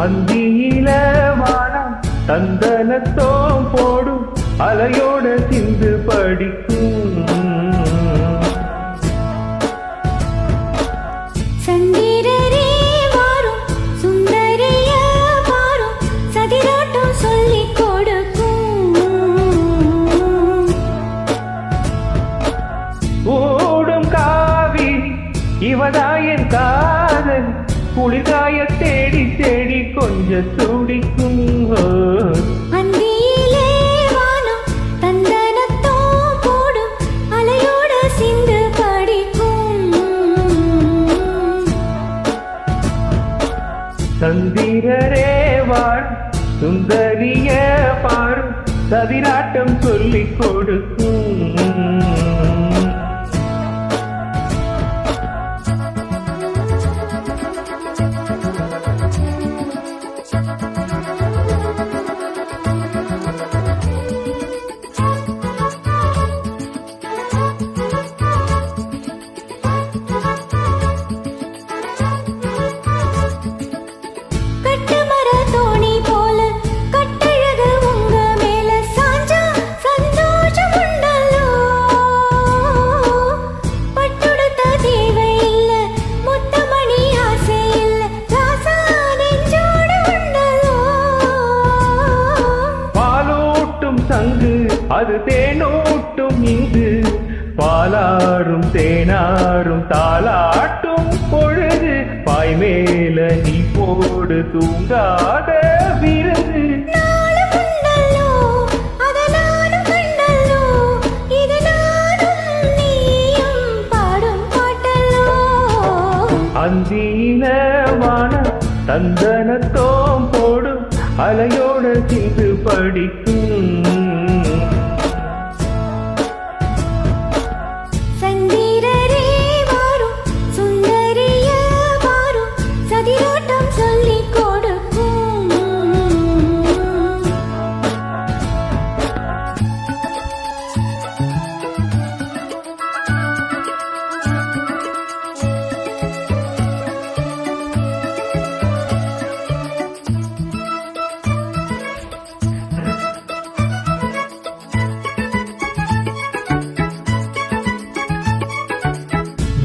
அந்தியில வானம் தந்தனத்தோம் போடும் அலையோட சிந்து படிக்கும் சந்திரரே வாரும் சுந்தரிய வாரும் சதிராட்டம் சொல்லிக் கொடுக்கும் ஓடும் காவிரி இவதாயன் காதல் குளிர்காய தேடி தேடி கொஞ்சம் துடிக்கும் அந்தியிலே வானம் தந்தனத்தோம் போடும் அலையோட சிந்து படிக்கும் சந்திரரே வாழும் சுந்தரிய பாடும் சதிராட்டம் சொல்லிக் கொடுக்கும் கட்டுமர தோணி போல கட்டழகு உங்க மேல சாஞ்சா சந்தோஷம் உண்டல்லோ பட்டுடுத்த தேவை இல்ல முத்தமணி ஆசை இல்ல ராசா நெஞ்சோடு உண்டல்லோ பாலூட்டும் சங்கு அது தேனூட்டும் இங்கு பாலாரும் தேனாரும் தாளாட்டும் பொழுது பாய் மேல நீ போடு தூங்காத விருது நாளும் உண்டல்லோ அத நானும் கண்டல்லோ இது நானும் நீயும் பாடும் பாட்டல்லோ அந்தியில வானம் தந்தனத்தோம் போடும் அலையோட சிந்து படிக்கும் சந்திரரே வாரும் சுந்தரிய வாரும் சதிராட்டம் சொல்லிக் கொடுக்கும்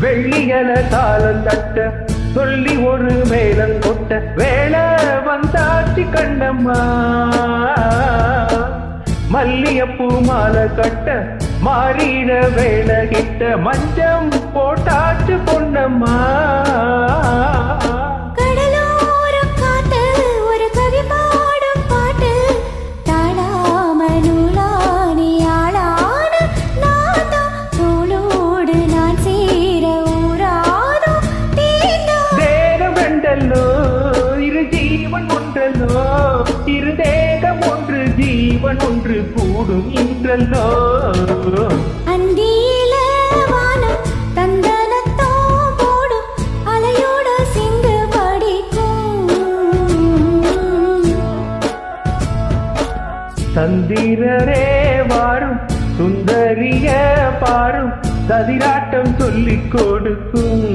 வெள்ளியல தாளம் தட்ட சொல்லி ஒரு மேலம் கொட்ட வேளை வந்தாச்சு கண்ணம்மா மல்லியப்பூ மாலை கட்ட மாறிட வேலை கிட்ட மஞ்சம் போட்டாச்சு பொன்னம்மா கடலோரம் காத்து ஒரு கவி பாடும் பாட்டு தாழாம நூலானி ஆளான நாதா தோளோடு நான் சேர ஊராதோ தேதா தேகம் ரெண்டல்லோ இரு ஜீவன் ஒன்றல்லோ இரு தேகம் ஒன்று ஜீவன் ஒன்று கூடும் இன்றல்லோ அந்தியில வானம் தந்தனத்தோம் போடும் அலையோட சிந்து படிக்கும் சந்திரரே வாரும் சுந்தரிய பாரும் சதிராட்டம் சொல்லிக் கொடுக்கும்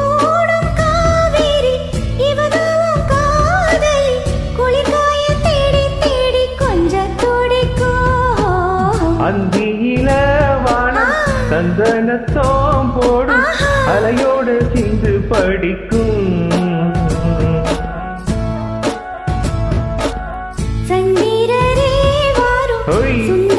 ஓடும் காவேரி இவதாவும் காதலி குளிர்காய தேடி தேடி கொஞ்சம் துடிக்கும் அந்தியில வானம் சந்தனத்தோம் போடும் அலையோட சிந்து படிக்கும் சந்திரரே வாரும் ஓய். சுந்தரிய